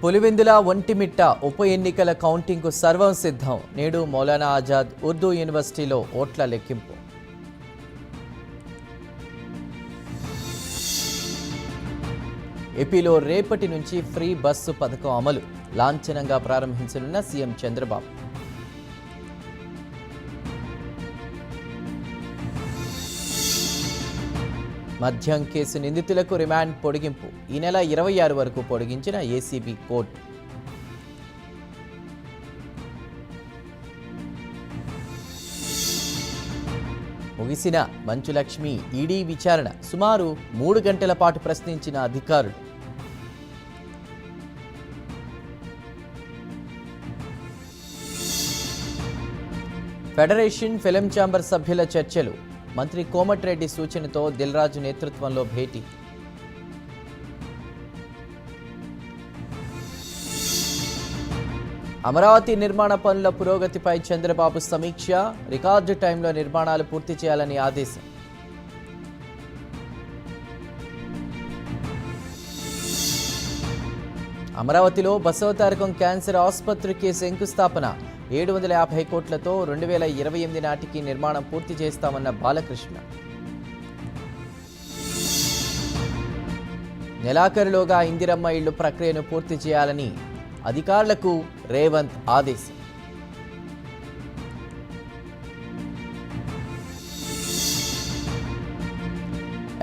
పులివెందుల ఒంటిమిట్ట ఉప ఎన్నికల కౌంటింగ్కు సర్వం సిద్ధం. నేడు మౌలానా ఆజాద్ ఉర్దూ యూనివర్సిటీలో ఓట్ల లెక్కింపు. ఏపీలో రేపటి నుంచి ఫ్రీ బస్సు పథకం అమలు లాంఛనంగా ప్రారంభించనున్న సీఎం చంద్రబాబు. మద్యం కేసు నిందితులకు రిమాండ్ పొడిగింపు ఈ నెల 26 వరకు పొడిగించిన ఏసీబీ కోర్టు. ముగిసిన మంచు లక్ష్మి ఈడీ విచారణ సుమారు 3 గంటల పాటు ప్రశ్నించిన అధికారులు. ఫెడరేషన్ ఫిలిం ఛాంబర్ సభ్యుల చర్చలు. మంత్రి కోమటిరెడ్డి సూచనతో దిల్రాజు నేతృత్వంలో భేటీ. అమరావతి నిర్మాణ పనుల పురోగతిపై చంద్రబాబు సమీక్ష. రికార్డు టైంలో నిర్మాణాలు పూర్తి చేయాలని ఆదేశం. అమరావతిలో బసవతారకం క్యాన్సర్ ఆసుపత్రికి శంకుస్థాపన. 750 కోట్లతో 2028 నాటికి నిర్మాణం పూర్తి చేస్తామన్న బాలకృష్ణ. నెలాఖరులోగా ఇందిరమ్మ ఇళ్లు ప్రక్రియను పూర్తి చేయాలని అధికారులకు రేవంత్ ఆదేశం.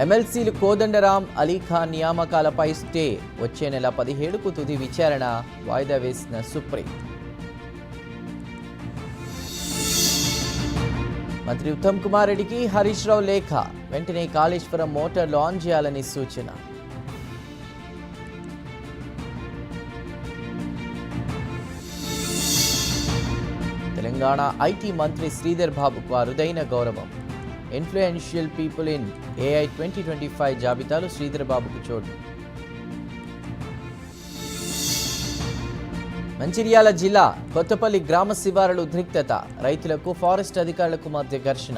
ఎమ్మెల్సీలు కోదండరాం, అలీఖాన్ నియామకాలపై స్టే. వచ్చే నెల 17కు తుది విచారణ వాయిదా వేసిన సుప్రీం. మంత్రి ఉత్తమ్ కుమార్ రెడ్డికి హరీష్ రావు లేఖ. వెంటనే కాళేశ్వరం మోటార్లు ఆన్ చేయాలని సూచన. తెలంగాణ ఐటీ మంత్రి శ్రీధర్ బాబుకు అరుదైన గౌరవం. ఇన్ఫ్లుయెన్షియల్ పీపుల్ ఇన్ ఏఐ 2025 జాబితాలో శ్రీధర్ బాబుకు చోటు. మంచిర్యాల జిల్లా కొత్తపల్లి గ్రామ శివారులు ఉద్రిక్తత. రైతులకు ఫారెస్ట్ అధికారులకు మధ్య ఘర్షణ.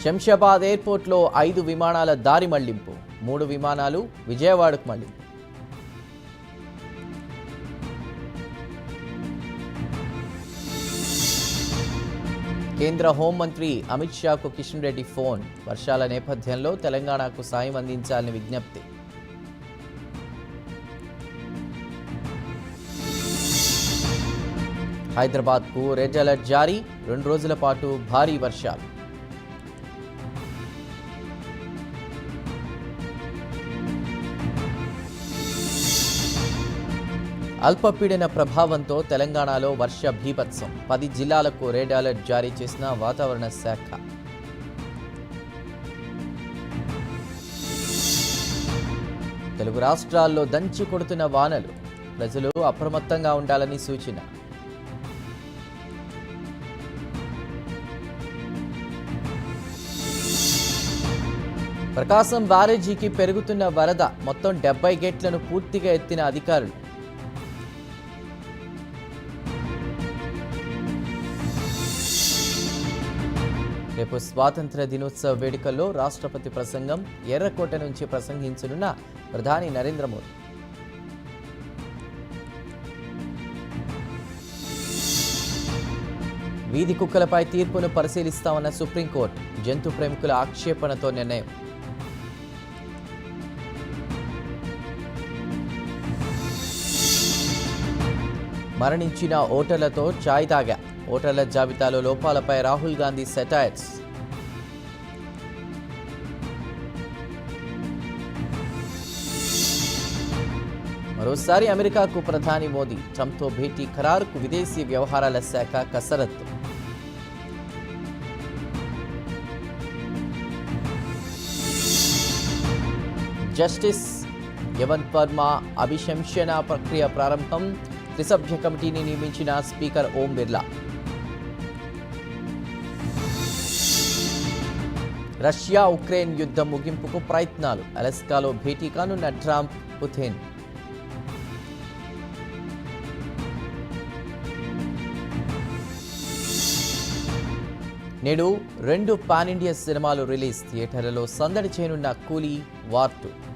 శంషాబాద్ ఎయిర్పోర్ట్లో 5 విమానాల దారి మళ్లింపు. 3 విమానాలు విజయవాడకు మళ్లింపు. కేంద్ర హోంమంత్రి అమిత్ షాకు కిషన్ రెడ్డి ఫోన్. వర్షాల నేపథ్యంలో తెలంగాణకు సాయం అందించాలని విజ్ఞప్తి. హైదరాబాద్కు రెడ్ అలర్ట్ జారీ. 2 రోజుల పాటు భారీ వర్షాలు. అల్పపీడన ప్రభావంతో తెలంగాణలో వర్ష బీభత్సం. 10 జిల్లాలకు రెడ్ అలర్ట్ జారీ చేసిన వాతావరణ శాఖ. తెలుగు రాష్ట్రాల్లో దంచి కొడుతున్న వానలు. ప్రజలు అప్రమత్తంగా ఉండాలని సూచన. ప్రకాశం బ్యారేజీకి పెరుగుతున్న వరద. మొత్తం 70 గేట్లను పూర్తిగా ఎత్తిన అధికారులు. రేపు స్వాతంత్ర దినోత్సవ వేడుకల్లో రాష్ట్రపతి ప్రసంగం. ఎర్రకోట నుంచి ప్రసంగించనున్న ప్రధాని నరేంద్ర మోదీ. వీధి కుక్కలపై తీర్పును పరిశీలిస్తామన్న సుప్రీంకోర్టు. జంతు ప్రేమికుల ఆక్షేపణతో నిర్ణయం. మరణించిన ఓటర్లతో ఛాయ్ తాగా. ఓటర్ల జాబితాలో లోపాలపై రాహుల్ గాంధీ సెటైర్స్. మరోసారి అమెరికాకు ప్రధాని మోదీ. ట్రంప్తో భేటీ ఖరారుకు విదేశీ వ్యవహారాల శాఖ కసరత్తు. జస్టిస్ యవన్ వర్మ అభిశంసన ప్రక్రియ ప్రారంభం. త్రిసభ్య కమిటీని నియమించిన speaker Om Birla. Russia Ukraine యుద్ధం ముగింపుకు ప్రయత్నాలు. అలస్కాలో భేటీ కానున్న ట్రంప్, పుతిన్. నేడు 2 పాన్ ఇండియా సినిమాలు రిలీజ్. థియేటర్లలో సందడి చేయనున్న కూలీ వార్ 2.